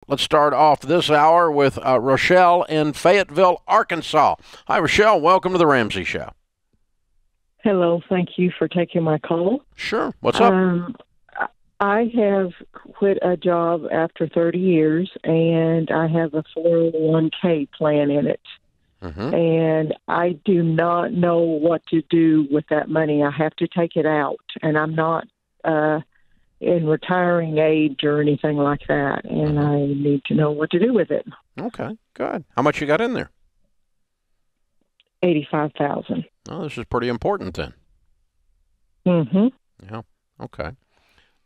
Let's start off this hour with Rochelle in Fayetteville, Arkansas. Hi, Rochelle. Welcome to the Ramsey Show. Hello. Thank you for taking my call. Sure. What's up? I have quit a job after 30 years, and I have a 401k plan in it. Mm-hmm. And I do not know what to do with that money. I have to take it out, and I'm not in retiring age or anything like that, and I need to know what to do with it. Okay, good. How much you got in there? $85,000. Oh, this is pretty important then. Mm-hmm. Yeah, okay.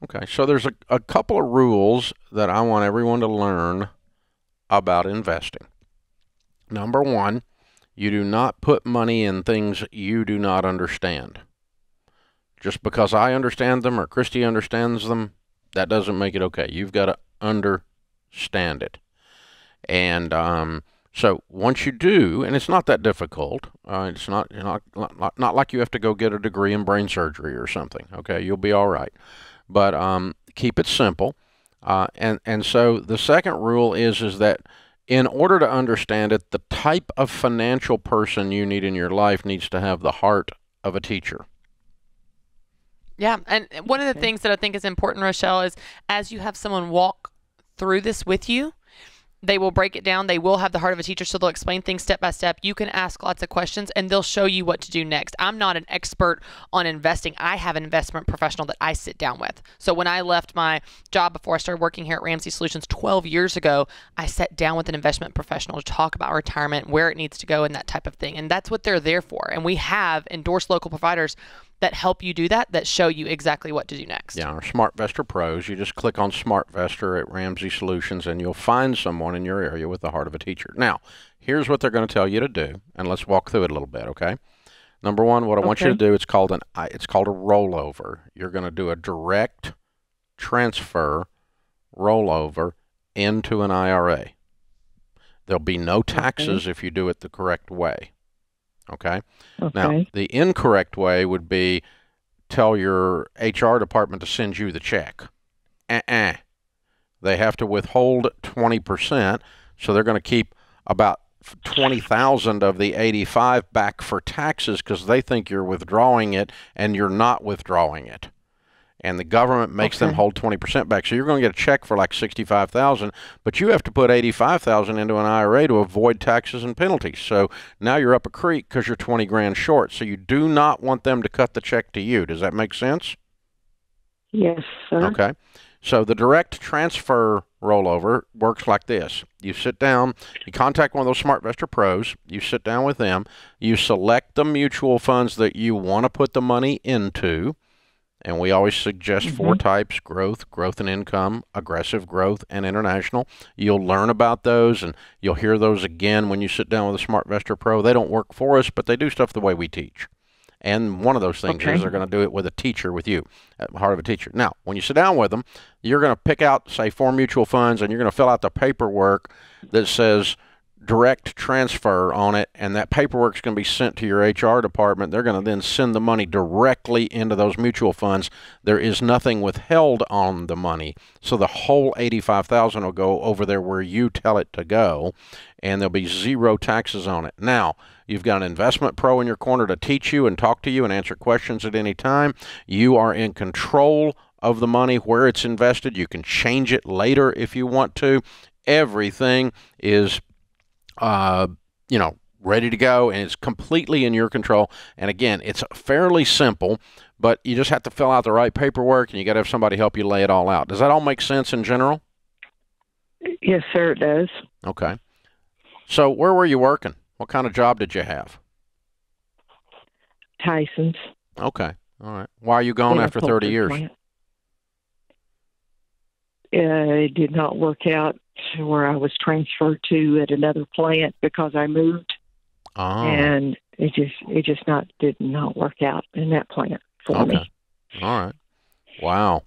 Okay, so there's a couple of rules that I want everyone to learn about investing. Number one, you do not put money in things you do not understand. Just because I understand them or Christy understands them, that doesn't make it okay. You've got to understand it. And so once you do, and it's not that difficult, it's not like you have to go get a degree in brain surgery or something. Okay, you'll be all right. But keep it simple. And so the second rule is that in order to understand it, the type of financial person you need in your life needs to have the heart of a teacher. Yeah, and one of the things that I think is important, Rochelle, is as you have someone walk through this with you, they will break it down. They will have the heart of a teacher, so they'll explain things step by step. You can ask lots of questions, and they'll show you what to do next. I'm not an expert on investing. I have an investment professional that I sit down with. So when I left my job before I started working here at Ramsey Solutions 12 years ago, I sat down with an investment professional to talk about retirement, where it needs to go, and that type of thing. And that's what they're there for. And we have endorsed local providers that help you do that show you exactly what to do next. Yeah, our SmartVestor Pros. You just click on SmartVestor at Ramsey Solutions, and you'll find someone in your area with the heart of a teacher. Now, here's what they're going to tell you to do, and let's walk through it a little bit, okay? Number one, what I want you to do, it's called a rollover. You're going to do a direct transfer rollover into an IRA. There'll be no taxes if you do it the correct way. Okay? Now, the incorrect way would be tell your HR department to send you the check. They have to withhold 20%, so they're going to keep about 20,000 of the 85 back for taxes because they think you're withdrawing it and you're not withdrawing it. And the government makes them hold 20% back. So you're going to get a check for like $65,000, but you have to put $85,000 into an IRA to avoid taxes and penalties. So now you're up a creek because you're 20 grand short. So you do not want them to cut the check to you. Does that make sense? Yes, sir. Okay. So the direct transfer rollover works like this. You sit down, you contact one of those SmartVestor Pros, you sit down with them, you select the mutual funds that you want to put the money into. And we always suggest four types: growth and income, aggressive growth, and international. You'll learn about those, and you'll hear those again when you sit down with a SmartVestor Pro. They don't work for us, but they do stuff the way we teach. And one of those things is they're going to do it with a teacher with you, at the heart of a teacher. Now, when you sit down with them, you're going to pick out, say, 4 mutual funds, and you're going to fill out the paperwork that says direct transfer on it, and that paperwork's going to be sent to your HR department. They're going to then send the money directly into those mutual funds. There is nothing withheld on the money, so the whole $85,000 will go over there where you tell it to go, and there'll be 0 taxes on it. Now, you've got an investment pro in your corner to teach you and talk to you and answer questions at any time. You are in control of the money, where it's invested. You can change it later if you want to. Everything is ready to go, and it's completely in your control. And again, it's fairly simple, but you just have to fill out the right paperwork, and you got to have somebody help you lay it all out. Does that all make sense in general? Yes, sir, it does. Okay. So where were you working? What kind of job did you have? Tyson's. Okay. All right. Why are you gone after 30 years? It did not work out where I was transferred to at another plant because I moved, and it did not work out in that plant for me. All right. Wow.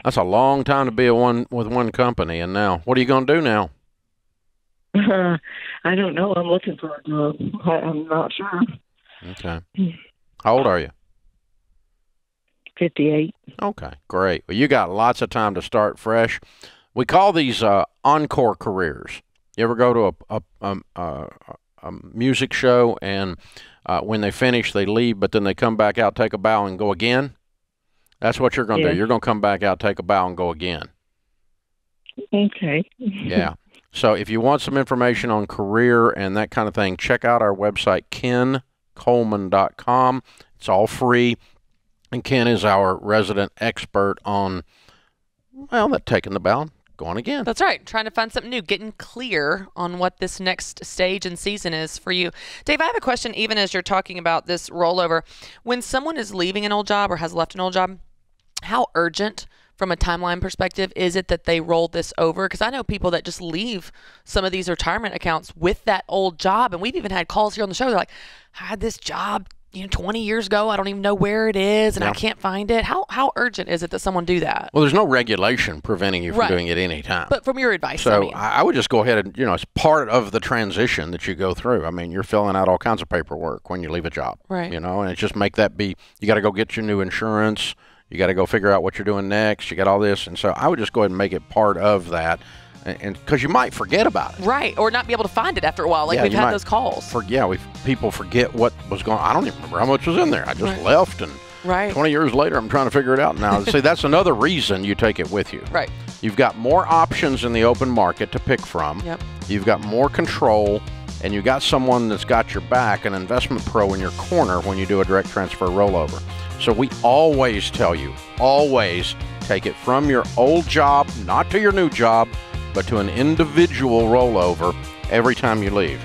That's a long time to be with one company. And now, what are you going to do now? I don't know. I'm looking for a job. I'm not sure. Okay. How old are you? 58. Okay, great. Well, you got lots of time to start fresh. We call these Encore careers. You ever go to a music show and when they finish, they leave, but then they come back out, take a bow, and go again? That's what you're going to do. You're going to come back out, take a bow, and go again. Okay. Yeah. So if you want some information on career and that kind of thing, check out our website, kencoleman.com. It's all free. And Ken is our resident expert on, well, that taking the bow, going again. That's right. Trying to find something new, getting clear on what this next stage and season is for you. Dave, I have a question even as you're talking about this rollover. When someone is leaving an old job or has left an old job, how urgent from a timeline perspective is it that they roll this over? Because I know people that just leave some of these retirement accounts with that old job. And we've even had calls here on the show. They're like, I had this job 20 years ago. I don't even know where it is, and I can't find it. How urgent is it that someone do that? Well, there's no regulation preventing you from doing it any time. But from your advice, so I would just go ahead and, it's part of the transition that you go through. I mean, you're filling out all kinds of paperwork when you leave a job, right? And it's just make that be, you got to go get your new insurance. You got to go figure out what you're doing next. You got all this. And so I would just go ahead and make it part of that. And because you might forget about it. Right. Or not be able to find it after a while. Like we've had those calls. People forget what was going on. I don't even remember how much was in there. I just left. And 20 years later, I'm trying to figure it out now. See, that's another reason you take it with you. Right. You've got more options in the open market to pick from. Yep. You've got more control. And you got someone that's got your back, an investment pro in your corner when you do a direct transfer rollover. So we always tell you, always take it from your old job, not to your new job, but to an individual rollover every time you leave.